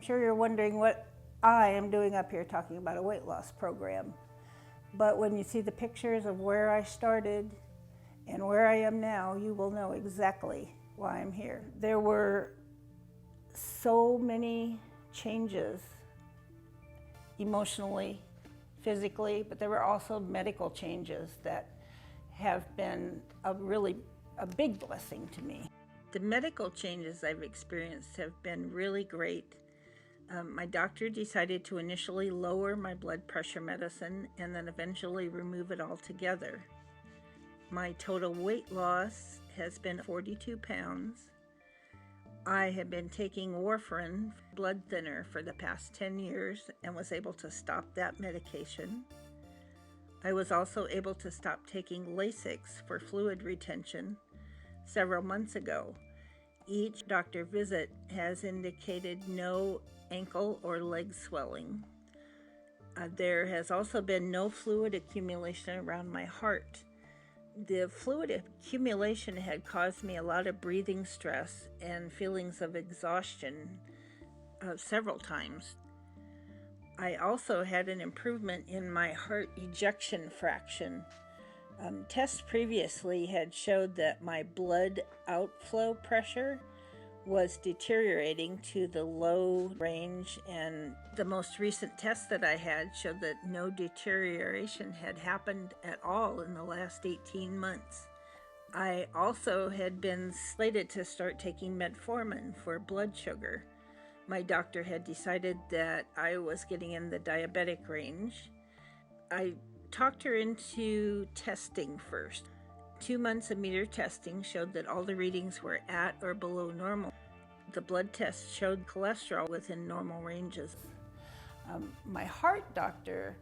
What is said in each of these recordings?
sure you're wondering what I am doing up here talking about a weight loss program. But when you see the pictures of where I started and where I am now, you will know exactly why I'm here. There were so many changes emotionally, physically, but there were also medical changes that have been a big blessing to me. The medical changes I've experienced have been really great. My doctor decided to initially lower my blood pressure medicine and then eventually remove it altogether. My total weight loss has been 42 pounds. I have been taking warfarin, blood thinner, for the past 10 years and was able to stop that medication. I was also able to stop taking Lasix for fluid retention several months ago. Each doctor visit has indicated no ankle or leg swelling. There has also been no fluid accumulation around my heart. The fluid accumulation had caused me a lot of breathing stress and feelings of exhaustion several times. I also had an improvement in my heart ejection fraction. Tests previously had showed that my blood outflow pressure was deteriorating to the low range, and the most recent test that I had showed that no deterioration had happened at all in the last 18 months. I also had been slated to start taking metformin for blood sugar. My doctor had decided that I was getting in the diabetic range. I talked her into testing first. 2 months of meter testing showed that all the readings were at or below normal. The blood test showed cholesterol within normal ranges. My heart doctor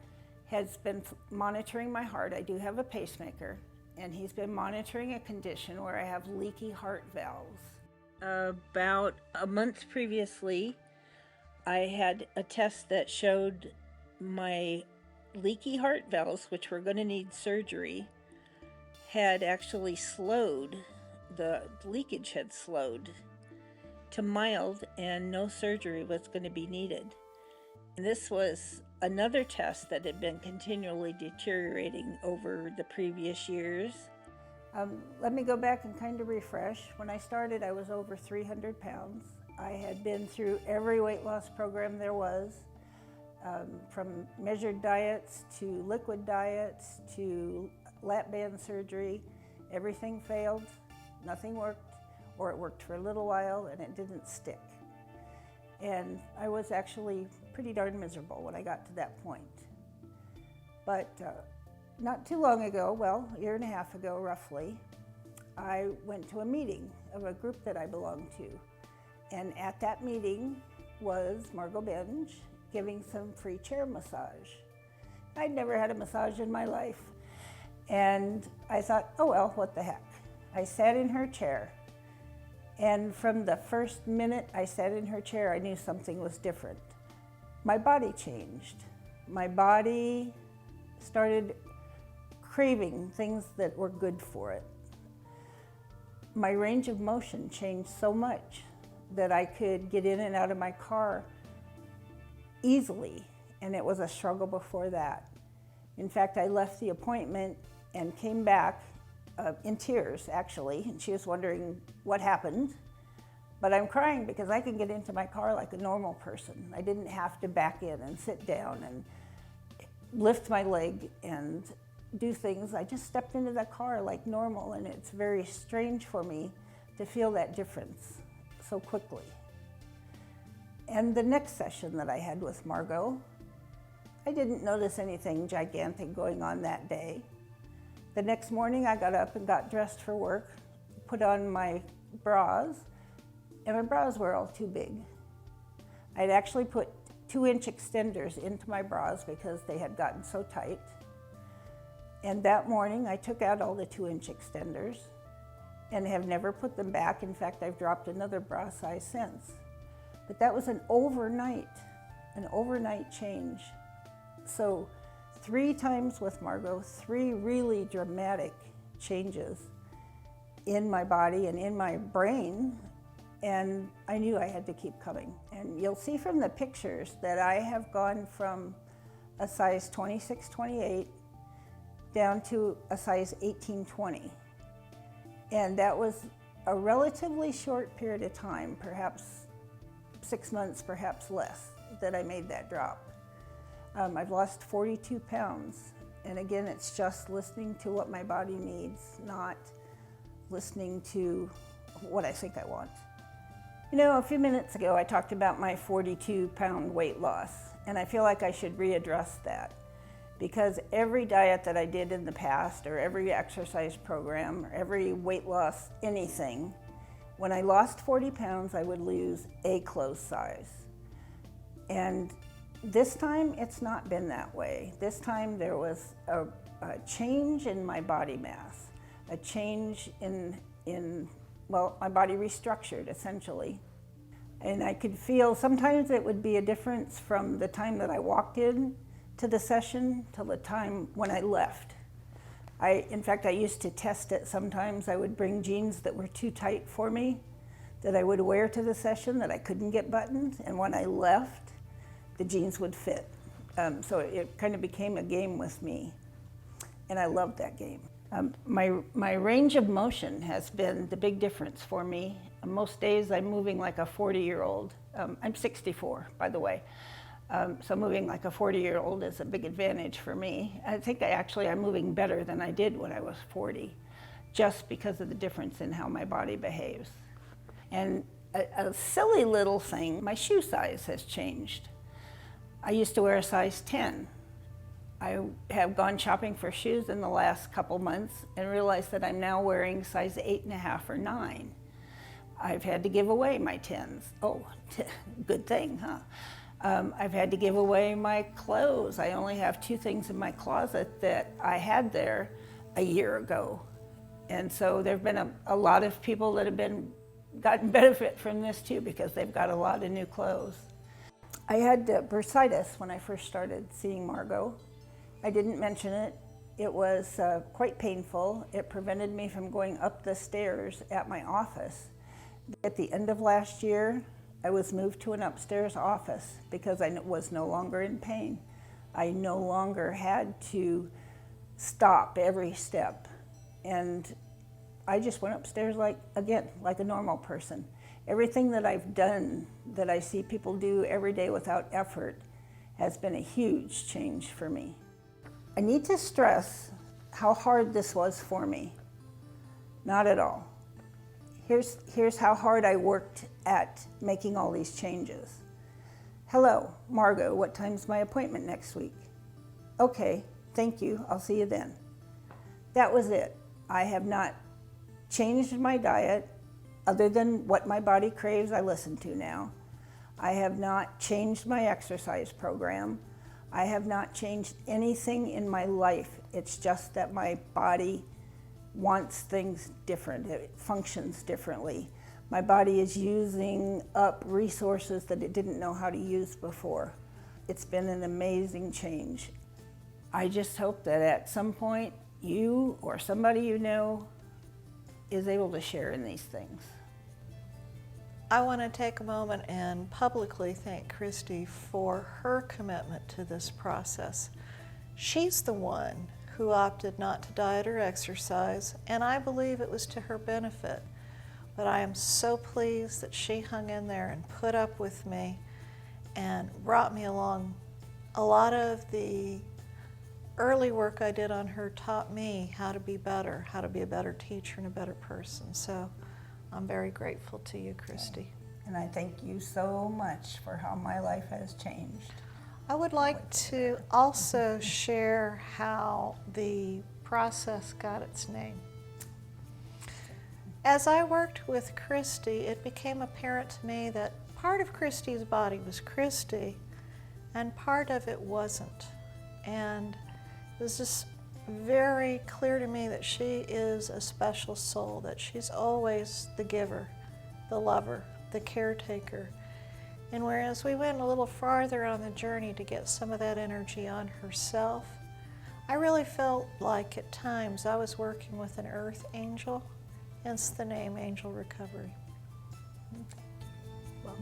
has been monitoring my heart. I do have a pacemaker, and he's been monitoring a condition where I have leaky heart valves. About a month previously, I had a test that showed my leaky heart valves, which were going to need surgery, had actually slowed. The leakage had slowed to mild, and no surgery was going to be needed. And this was another test that had been continually deteriorating over the previous years. Let me go back and kind of refresh. When I started, I was over 300 pounds. I had been through every weight loss program there was, from measured diets to liquid diets to lap band surgery. Everything failed, nothing worked, or it worked for a little while and it didn't stick. And I was actually pretty darn miserable when I got to that point. But not too long ago, well, a year and a half ago roughly, I went to a meeting of a group that I belong to. And at that meeting was Margot Benge giving some free chair massage. I'd never had a massage in my life. And I thought, oh well, what the heck. I sat in her chair. And from the first minute I sat in her chair, I knew something was different. My body changed. My body started craving things that were good for it. My range of motion changed so much that I could get in and out of my car easily, and it was a struggle before that. In fact, I left the appointment and came back in tears, actually, and she was wondering what happened. But I'm crying because I can get into my car like a normal person. I didn't have to back in and sit down and lift my leg and do things. I just stepped into the car like normal, and it's very strange for me to feel that difference so quickly. And the next session that I had with Margot, I didn't notice anything gigantic going on that day. The next morning I got up and got dressed for work, put on my bras, and my bras were all too big. I'd actually put 2-inch extenders into my bras because they had gotten so tight. And that morning I took out all the 2-inch extenders and have never put them back. In fact, I've dropped another bra size since. But that was an overnight change. So 3 times with Margot, 3 really dramatic changes in my body and in my brain And I knew I had to keep coming. And you'll see from the pictures that I have gone from a size 26, 28 down to a size 18, 20. And that was a relatively short period of time, perhaps 6 months, perhaps less, that I made that drop. I've lost 42 pounds. And again, it's just listening to what my body needs, not listening to what I think I want. You know, a few minutes ago, I talked about my 42-pound weight loss, and I feel like I should readdress that, because every diet that I did in the past, or every exercise program, or every weight loss anything, when I lost 40 pounds, I would lose a clothes size. And this time, it's not been that way. This time, there was a change in my body mass, a change well, my body restructured, essentially. And I could feel, sometimes it would be a difference from the time that I walked in to the session till the time when I left. In fact, I used to test it sometimes. I would bring jeans that were too tight for me, that I would wear to the session, that I couldn't get buttoned, and when I left, the jeans would fit. So it kind of became a game with me, and I loved that game. My range of motion has been the big difference for me. Most days I'm moving like a 40-year-old. I'm 64, by the way. So moving like a 40-year-old is a big advantage for me. I think I'm moving better than I did when I was 40, just because of the difference in how my body behaves. And a silly little thing, my shoe size has changed. I used to wear a size 10. I have gone shopping for shoes in the last couple months and realized that I'm now wearing size 8.5 or 9. I've had to give away my 10s. Oh, good thing, huh? I've had to give away my clothes. I only have 2 things in my closet that I had there a year ago. And so there've been a lot of people that have gotten benefit from this too, because they've got a lot of new clothes. I had bursitis when I first started seeing Margot. I didn't mention it. It was quite painful. It prevented me from going up the stairs at my office. At the end of last year, I was moved to an upstairs office because I was no longer in pain. I no longer had to stop every step. And I just went upstairs like a normal person. Everything that I've done that I see people do every day without effort has been a huge change for me. I need to stress how hard this was for me. Not at all. Here's how hard I worked at making all these changes. Hello, Margot, what time's my appointment next week? Okay, thank you, I'll see you then. That was it. I have not changed my diet other than what my body craves, I listen to now. I have not changed my exercise program. I have not changed anything in my life. It's just that my body wants things different. It functions differently. My body is using up resources that it didn't know how to use before. It's been an amazing change. I just hope that at some point you or somebody you know is able to share in these things. I want to take a moment and publicly thank Christy for her commitment to this process. She's the one who opted not to diet or exercise, and I believe it was to her benefit. But I am so pleased that she hung in there and put up with me and brought me along. A lot of the early work I did on her taught me how to be better, how to be a better teacher and a better person. So I'm very grateful to you, Christy. And I thank you so much for how my life has changed. I would like to also share how the process got its name. As I worked with Christy, it became apparent to me that part of Christy's body was Christy and part of it wasn't. And it was just very clear to me that she is a special soul, that she's always the giver, the lover, the caretaker. And whereas we went a little farther on the journey to get some of that energy on herself, I really felt like at times I was working with an earth angel, hence the name Angel Recovery. Well,